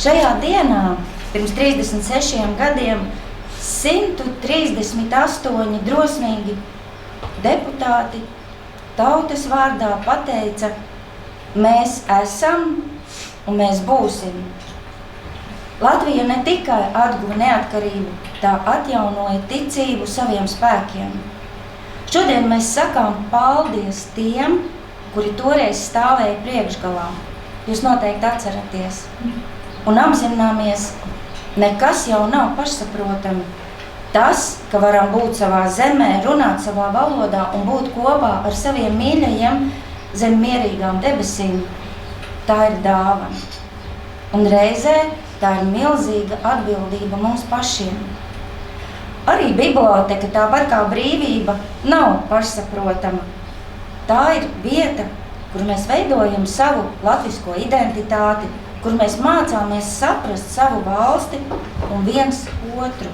Šajā dienā, pirms 36 gadiem, 138 drosmīgi deputāti tautas vārdā pateica: mēs esam un mēs būsim. Latvija ne tikai atguva neatkarību, tā atjaunoja ticību saviem spēkiem. Šodien mēs sakām paldies tiem, kuri toreiz stāvēja priekšgalā. Jūs noteikti atceraties. Un apzināmies, nekas jau nav pašsaprotami. Tas, ka varam būt savā zemē, runāt savā valodā un būt kopā ar saviem mīļajiem zem mierīgām debesīm, tā ir dāvana. Un reizē tā ir milzīga atbildība mums pašiem. Arī biblioteka, tāpat kā brīvība, nav pašsaprotama. Tā ir vieta, kur mēs veidojam savu latvisko identitāti, kur mēs mācāmies saprast savu valsti un viens otru.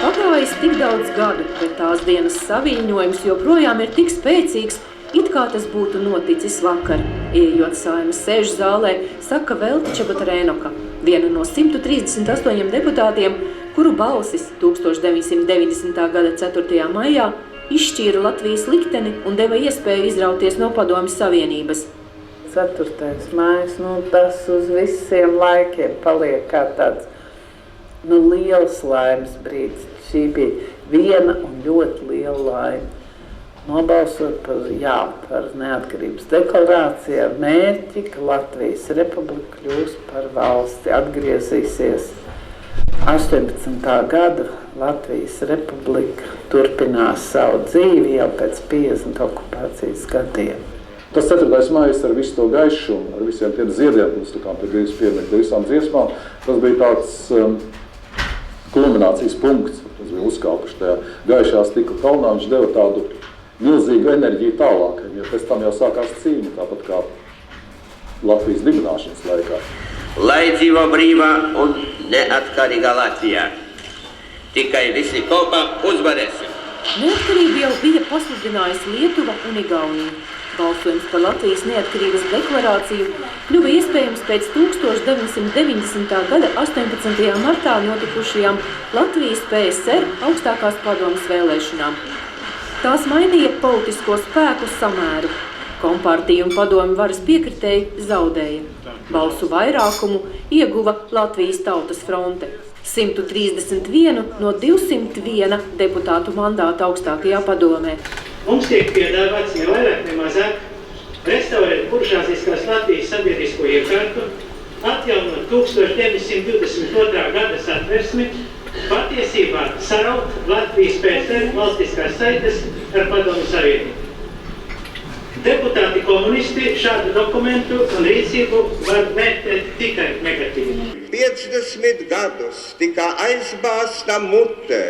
Pagājis tik daudz gadu, bet tās dienas saviņojums joprojām ir tik spēcīgs, it kā tas būtu noticis vakar. Ieejot Saeimas sēžu zālē, saka Velta Čebutarēnoka, viena no 138 deputātiem, kuru balsis 1990. gada 4. maijā izšķīra Latvijas likteni un deva iespēju izrauties no Padomju Savienības. 4. maijs, tas uz visiem laikiem paliek kā tāds liels laimes brīdis. Šī bija viena un ļoti liela laime. Nobalsot par neatkarības deklarāciju ar mērķi, ka Latvijas Republika kļūs par valsti, atgriezīsies. 18. gada Latvijas Republika turpinās savu dzīvi jau pēc 50 okupācijas gadiem. Tas 4. maijs ar visu to gaišumu, ar visiem tiem ziediem, pie brīvības pieminiekta visām dziesmām, tas bija tāds kulminācijas punkts. Mēs bijām uzkāpuši tajā gaišā stikla kalnā, viņš deva tādu milzīgu enerģiju tālākajam, jo pēc tam jau sākās cīņa, tāpat kā Latvijas dibināšanas laikā. Lai dzīvo brīvā un neatkarīgā Latvijā. Tikai visi kopā uzvarēsim. Neatkarību jau bija pasludinājusi Lietuva un Igaunija. Balsojums par Latvijas neatkarības deklarāciju kļuva iespējams pēc 1990. gada 18. martā notikušajām Latvijas PSR augstākās padomes vēlēšanām. Tās mainīja politisko spēku samēru. Kompartija un padomju varas piekritēji zaudēja. Balsu vairākumu ieguva Latvijas Tautas fronte. 131 no 201 deputātu mandāta augstākajā padomē. Mums tiek piedāvāts ne vairāk, ne mazāk restaurēt buržāziskās Latvijas sabiedrisko iekārtu, atjaunot 1922. gada satversmi, patiesībā saraut Latvijas PSR valstiskās saites ar Padomju Savienību. Deputāti komunisti šādu dokumentu un rīcību var vērtēt tikai negatīvi. 50 gadus tika aizbāzta mute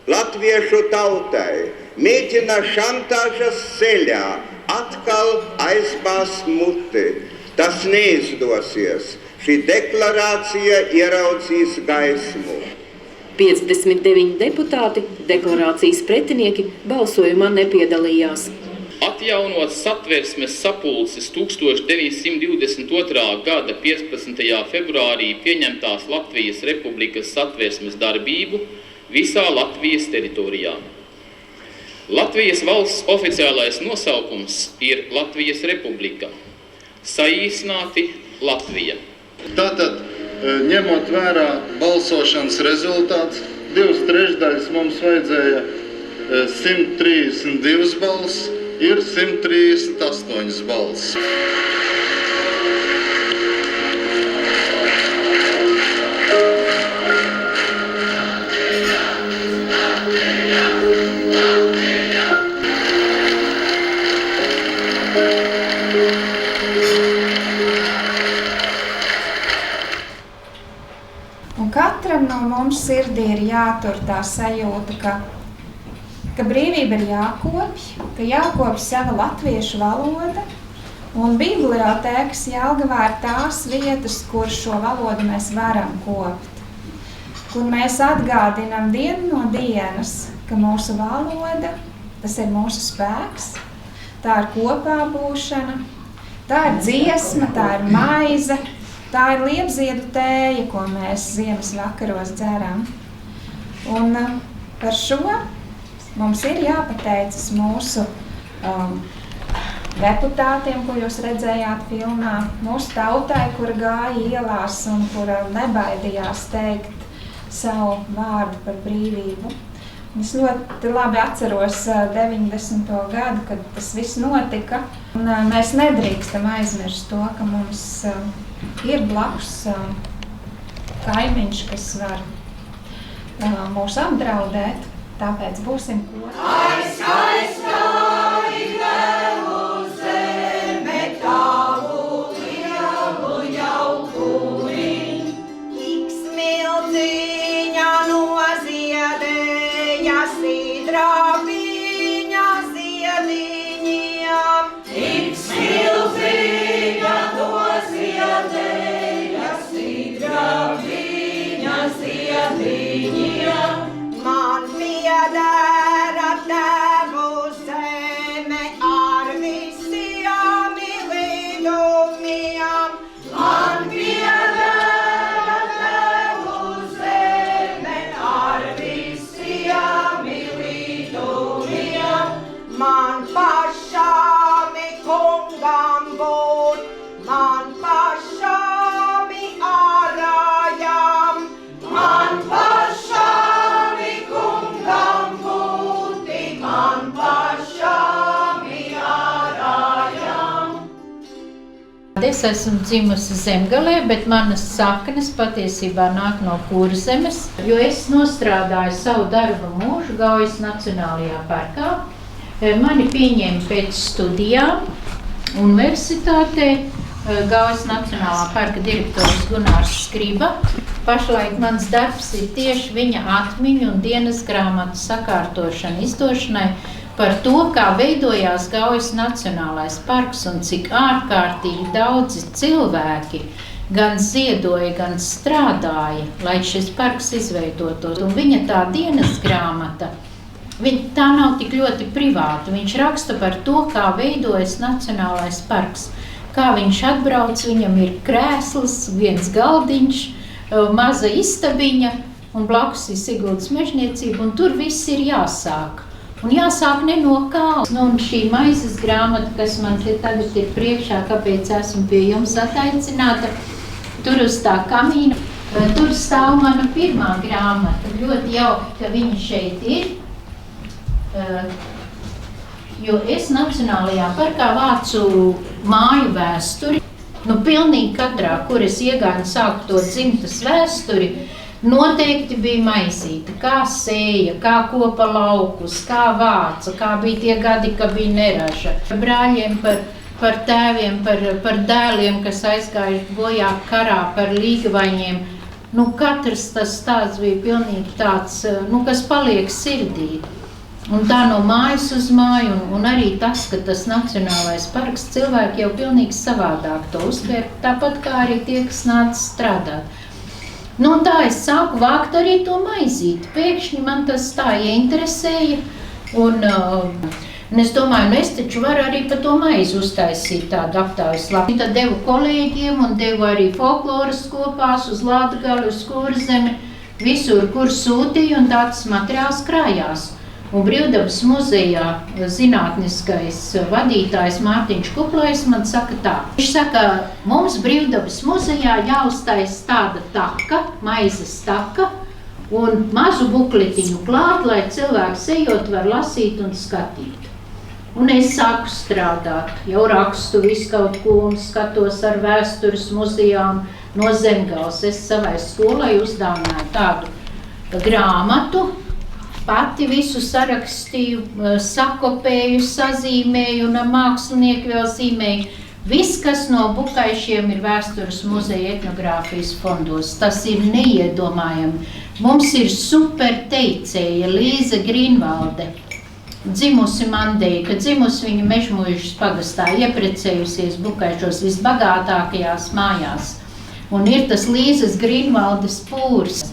latviešu tautai, mēģina šantāžas ceļā atkal aizbāzt muti. Tas neizdosies. Šī deklarācija ieraudzīs gaismu. 59 deputāti, deklarācijas pretinieki, balsojumā nepiedalījās. Atjaunot satversmes sapulces 1922. gada 15. februārī pieņemtās Latvijas Republikas satversmes darbību visā Latvijas teritorijā. Latvijas valsts oficiālais nosaukums ir Latvijas Republika, saīsināti Latvija. Tātad, ņemot vērā balsošanas rezultāts, 2/3 mums vajadzēja 132 balss, ir 138 balss. Un katram no mums sirdī ir jātur tā sajūta, ka brīvība ir jākopj, ka jākopj sava latviešu valoda, un bibliotēkas Jelgavā ir tās vietas, kur šo valodu mēs varam kopt, kur mēs atgādinam dienu no dienas, ka mūsu valoda, tas ir mūsu spēks, tā ir kopā būšana, Tā ir dziesma, tā ir maize, tā ir liepziedu tēja, ko mēs ziemas vakaros dzeram. Un par šo mums ir jāpateicas mūsu deputātiem, ko jūs redzējāt filmā, mūsu tautai, kura gāja ielās un kura nebaidījās teikt savu vārdu par brīvību. Es ļoti labi atceros 90. gadu, kad tas viss notika. Un mēs nedrīkstam aizmirst to, ka mums ir blakus kaimiņš, kas var mūs apdraudēt, tāpēc būsim kopā. Man piedara tevu zeme ar visiem līdumiem. Man piedara tevu zeme ar visiem līdumiem. Man pašām kungam būt, man pašām ārājām, man pašām kungam būt, man pašām ārājām. Es esmu dzimusi Zemgalē, bet manas saknes patiesībā nāk no Kurzemes, jo es nostrādāju savu darba mūžu Gaujas Nacionālajā parkā. Mani pieņēma pēc studijām universitātē, Gaujas Nacionālā parka direktors Gunārs Skriba. Pašlaik mans darbs ir tieši viņa atmiņu un dienas grāmatu sakārtošana izdošanai par to, kā veidojās Gaujas Nacionālais parks un cik ārkārtīgi daudzi cilvēki gan ziedoja, gan strādāja, lai šis parks izveidotos. Un viņa tā dienas grāmata, tā nav tik ļoti privāta. Viņš raksta par to, kā veidojas Nacionālais parks. Kā viņš atbrauc, viņam ir krēsls, viens galdiņš, maza istabiņa un blakus ir Siguldas mežniecība, un tur viss ir jāsāk. Un jāsāk ne no kā. Un šī maizes grāmata, kas man tagad ir priekšā, kāpēc esmu pie jums ataicināta, tur uz tā kamīna, tur stāv mana pirmā grāmata. Ļoti jauki, ka viņa šeit ir. Jo es Nacionālajā parkā vācu māju vēsturi. Pilnīgi katrā, kur es iegāju un sāku to dzimtas vēsturi, noteikti bija maizīte, kā sēja, kā kopa laukus, kā vāca, kā bija tie gadi, ka bija neraža. Brāļiem par tēviem, par dēliem, kas aizgājuši bojā karā, par līgavaņiem. Katrs tas stāsts bija pilnīgi tāds, kas paliek sirdī. Un tā no mājas uz māju, un arī tas, ka tas Nacionālais parks cilvēki jau pilnīgi savādāk to uztver, tāpat kā arī tie, kas nāca strādāt. Tā es sāku vākt arī to maizīti. Pēkšņi man tas tā ieinteresēja, un es domāju, es taču varu arī pa to maizi uztaisīt tādu aptājas lapu. Tad devu kolēģiem un devu arī folkloras kopās uz Latgali, uz Kurzemi, visur, kur sūtīju, un tāds materiāls krājās. Un Brīvdabas muzejā zinātniskais vadītājs Mārtiņš Kuplais man saka tā. Viņš saka, mums Brīvdabas muzejā jāuztais tāda taka, maizes taka, un mazu bukletiņu klāt, lai cilvēks ejot var lasīt un skatīt. Un es sāku strādāt, jau rakstu visu kaut ko un skatos ar vēstures muzejām no Zemgales. Es savai skolai uzdāvināju tādu grāmatu, pati visu sarakstīju, sakopēju, sazīmēju un mākslinieki vēl zīmēju. Viss, kas no Bukaišiem ir vēstures muzeja etnogrāfijas fondos, tas ir neiedomājami. Mums ir super teicēja Līza Grīnvalde, dzimusi Mandeika, dzimusi viņa Mežmuižas pagastā, ieprecējusies Bukaišos visbagātākajās mājās. Un ir tas Līzas Grīnvaldes pūrs.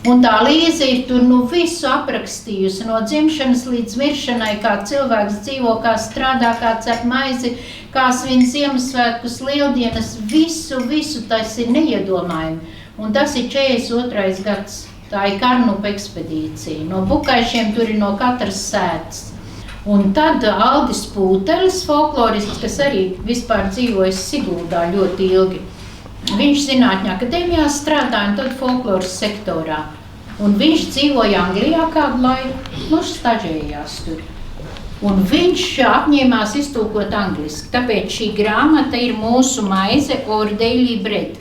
Un tā Līza ir tur visu aprakstījusi, no dzimšanas līdz miršanai, kā cilvēks dzīvo, kā strādā, kā cep maizi, kā svin Ziemassvētkus, Lieldienas, visu tas ir neiedomājami. Un tas ir 42. gads, tā ir Karnupa ekspedīcija. No Bukaišiem tur ir no katras sētas. Un tad Aldis Pūtelis, folklorists, kas arī vispār dzīvojas Siguldā ļoti ilgi. Viņš Zinātņu akadēmijā strādāja un tad folkloras sektorā. Un viņš dzīvoja Anglijā kādu laiku, stažējās tur. Un viņš apņēmās iztulkot angliski, tāpēc šī grāmata ir mūsu maize Our Daily Bread.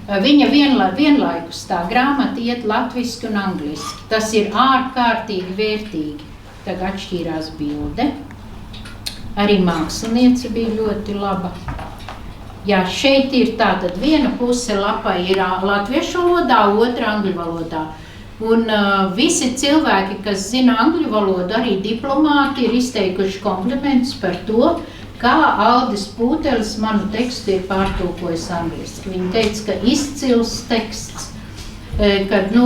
Viņa vienlaikus tā grāmata iet latviski un angliski. Tas ir ārkārtīgi vērtīgi. Tagad atšķīrās bilde. Arī māksliniece bija ļoti laba. Jā, šeit ir tātad viena puse lapai ir latviešu valodā, otra angļu valodā. Un visi cilvēki, kas zina angļu valodu, arī diplomāti, ir izteikuši komplimentus par to, kā Aldis Pūtelis manu tekstu ir pārtulkojis angliski. Viņi teica, ka izcils teksts, kad,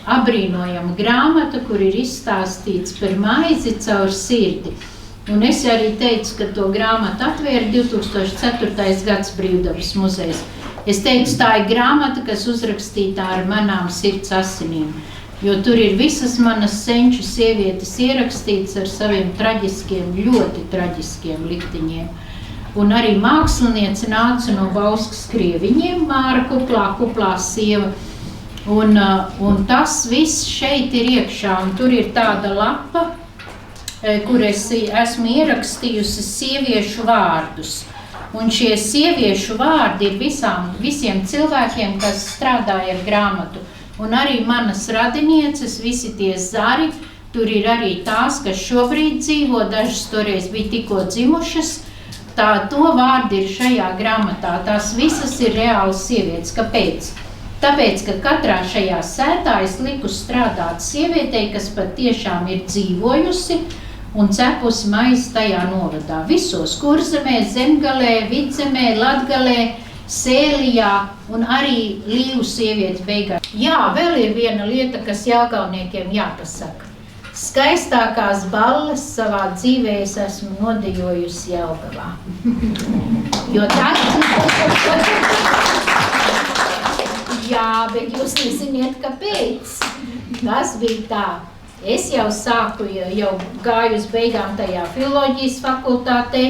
abrīnojama grāmata, kur ir izstāstīts par maizi caur sirdi. Un es arī teicu, ka to grāmatu atvēra 2004. gads Brīvdabas muzejs. Es teicu, tā ir grāmata, kas uzrakstītā ar manām sirds asinīm, jo tur ir visas manas senču sievietes ierakstītas ar saviem traģiskiem, ļoti traģiskiem likteņiem. Un arī māksliniece nāca no Bauskas Krieviņiem, Māra Kuplā sieva. Un tas viss šeit ir iekšā, un tur ir tāda lapa, kur es esmu ierakstījusi sieviešu vārdus. Un šie sieviešu vārdi ir visiem cilvēkiem, kas strādāja ar grāmatu. Un arī manas radinieces, visi tie zari, tur ir arī tās, kas šobrīd dzīvo, dažas toreiz bija tikko dzimušas. To vārdi ir šajā grāmatā, tās visas ir reālas sievietes. Kāpēc? Tāpēc, ka katrā šajā sētā es liku strādāt sievietei, kas pat tiešām ir dzīvojusi un cepusi maizi tajā novadā. Visos Kurzemē, Zemgalē, Vidzemē, Latgalē, Sēlijā un arī Līvu sievieti beigās. Jā, vēl ir viena lieta, kas jelgavniekiem jāpasaka. Skaistākās balles savā dzīvē es esmu nodejojusi Jelgavā. Jo Jā, bet jūs neziniet, kāpēc. Tas bija tā. Es jau sāku, jau gāju uz beigām tajā filoloģijas fakultātē,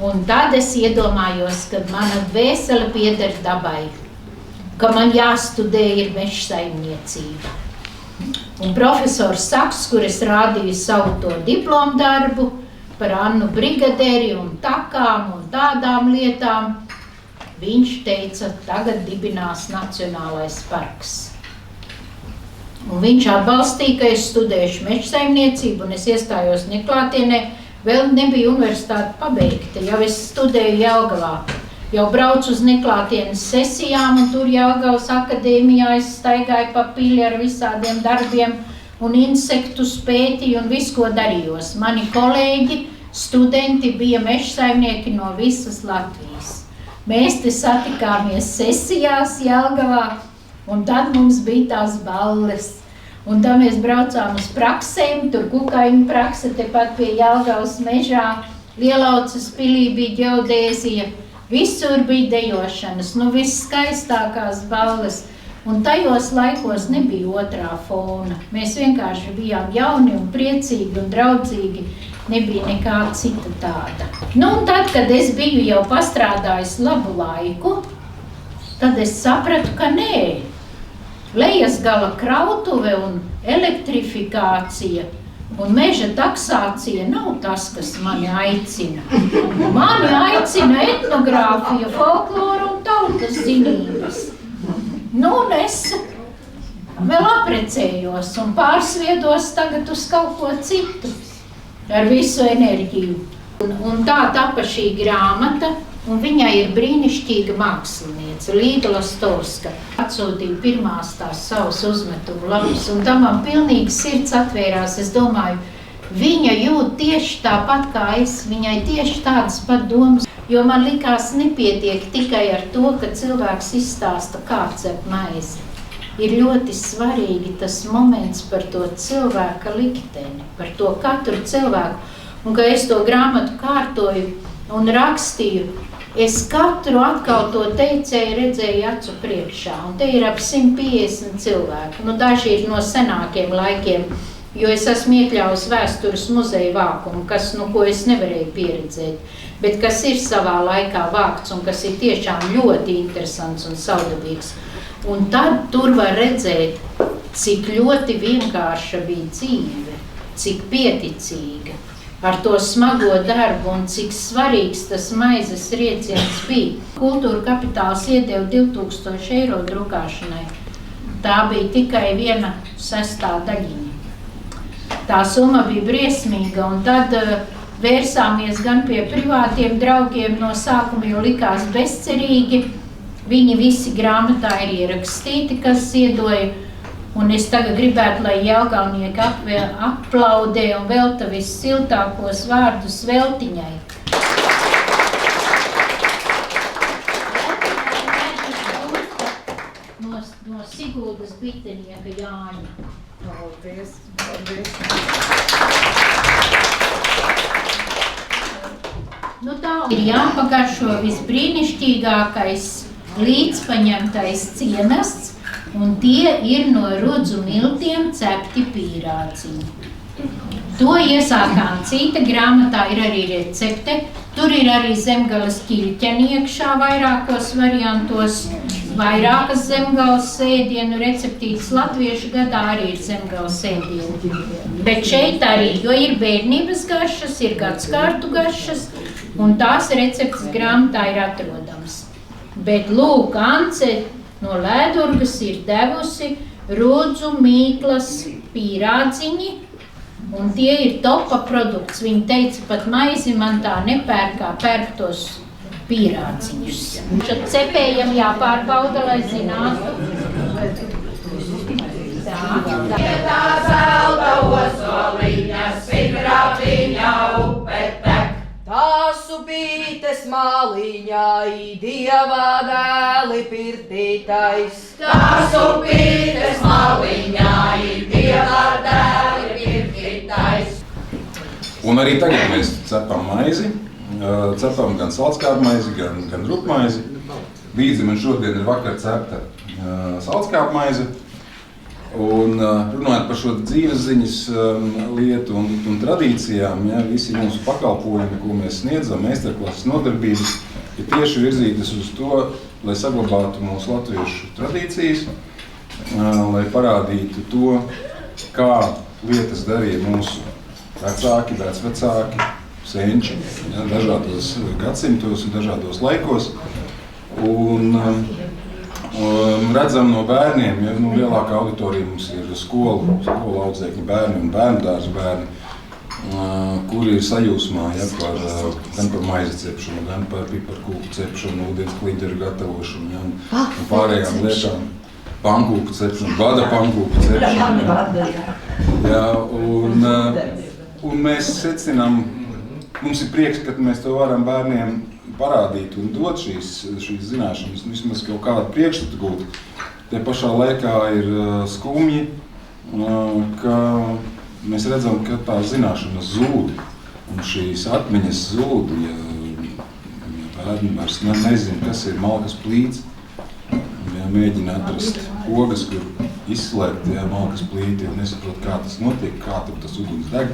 un tad es iedomājos, ka mana dvēsele pieder dabai, ka man jāstudē ir mežsaimniecība. Un profesors Saks, kur es rādīju savu to diplomdarbu par Annu Brigaderi un takām un tādām lietām, viņš teica, tagad dibinās Nacionālais parks. Un viņš atbalstīja, ka es studēšu mežsaimniecību, un es iestājos Neklātienē. Vēl nebija universitāte pabeigta, jau es studēju Jelgavā. Jau braucu uz Neklātienes sesijām, un tur Jelgavas akadēmijā es staigāju pa pili ar visādiem darbiem, un insektus pētīju, un visu, ko darījos. Mani kolēģi, studenti bija mežsaimnieki no visas Latvijas. Mēs te satikāmies sesijās Jelgavā, un tad mums bija tās balles. Un tad mēs braucām uz praksēm, tur Kukaiņu prakse, tepat pie Jelgavas mežā, Lielaucas pilī bija ģeodēzija, visur bija dejošanas, visskaistākās balles. Un tajos laikos nebija otrā fona. Mēs vienkārši bijām jauni un priecīgi un draudzīgi, nebija nekā cita tāda. Un tad, kad es biju jau pastrādājis labu laiku, tad es sapratu, ka nē. Lejasgala krautuve un elektrifikācija un meža taksācija nav tas, kas mani aicina. Mani aicina etnogrāfija, folklora un tautas zinības. Un es vēl aprecējos un pārsviedos tagad uz kaut ko citu ar visu enerģiju. Un tā tapa šī grāmata. Un viņai ir brīnišķīga māksliniece, Līga Lastovska. Atsūtīja pirmās tās savas uzmetumu lapus, un tam man pilnīgi sirds atvērās. Es domāju, viņa jūt tieši tāpat kā es, viņai tieši tādas pat domas. Jo man likās nepietiek tikai ar to, ka cilvēks izstāsta, kā cep maizi. ir ļoti svarīgi tas moments par to cilvēka likteni, par to katru cilvēku. Un, ka es to grāmatu kārtoju un rakstīju, es katru atkal to teicēju, redzēju acu priekšā. Un te ir ap 150 cilvēku. Nu, daži ir no senākiem laikiem, jo es esmu iekļāvis vēstures muzeja vākumu, ko es nevarēju pieredzēt, bet kas ir savā laikā vākts un kas ir tiešām ļoti interesants un saudabīgs. Un tad tur var redzēt, cik ļoti vienkārša bija dzīve, cik pieticīga, ar to smago darbu un cik svarīgs tas maizes rieciens bija. Kultūra Kapitāls iedeva 2000 eiro drukāšanai. Tā bija tikai 1/6 daļiņa. Tā summa bija briesmīga, un tad vērsāmies gan pie privātiem draugiem no sākuma, jo likās bezcerīgi. Viņi visi grāmatā ir ierakstīti, kas ziedoja, un es tagad gribētu, lai jelgavnieki aplaudē un velta vissiltākos vārdus Veltiņai. No Siguldas bitenieka Jāņa. Paldies, paldies. Nu tā ir jāpagaršo visbrīnišķīgākais līdzpaņemtais cienasts, un tie ir no rudzu miltiem cepti pīrāciņi. To iesākām cita grāmatā, ir arī recepte. Tur ir arī zemgales ķirķeni iekšā vairākos variantos, vairākas zemgales sēdienu receptītes. Latviešu gadā arī ir zemgales sēdienu. Bet šeit arī, jo ir bērnības garšas, ir gadskārtu garšas, un tās receptes grāmatā ir atrodams. Bet lūk, Ance no Lēdurgas ir devusi rudzu mīklas pīrādziņi, un tie ir topa produkts. Viņa teica, pat maizi man tā nepērkā, pērk tos pīrādziņus. Šad cepējam jāpārbauda, lai zinātu. Tā zelta osoliņa, sidrabiņa upe tek. Tās upītes māliņā I Dieva dēli pirtītais. Tās upītes māliņā I Dieva dēli pirtītais. Un arī tagad mēs cepam maizi. Cepam gan salckāpmaizi, gan rupmaizi. Vīdzim šodien ir vakar cepta salckāpmaize. Un runājot par šo dzīvesziņas lietu un tradīcijām, ja, visi mūsu pakalpojumi, ko mēs sniedzam, meistarklases nodarbības, ir tieši virzītas uz to, lai saglabātu mūsu latviešu tradīcijas, lai parādītu to, kā lietas darīja mūsu vecāki, vecvecāki, senči, ja, dažādos gadsimtos un dažādos laikos. Un redzam no bērniem, ja lielākā auditorija mums ir skolu audzēkņu bērni un bērndārzu bērni, kuri ir sajūsmā, ja, gan par maizi cepšanu, gan par piparkūku cepšanu, ūdens kliņķeru gatavošanu, ja, un pārējām lietām. Pankūku cepšanu, bada pankūku cepšanu. Ja, un mēs secinām, mums ir prieks, ka mēs to varam bērniem parādīt un dot šīs zināšanas, vismaz kaut kādu priekšstatu gūt. Te pašā laikā ir skumji, ka mēs redzam, ka tā zināšana zūd un šīs atmiņas zūd, ja bērni vairs nezina, kas ir malkas plīts, ja mēģina atrast pogas, kur izslēgt, ja, malkas plīti, un nesaprot, kā tas notiek, kā tur tas uguns deg.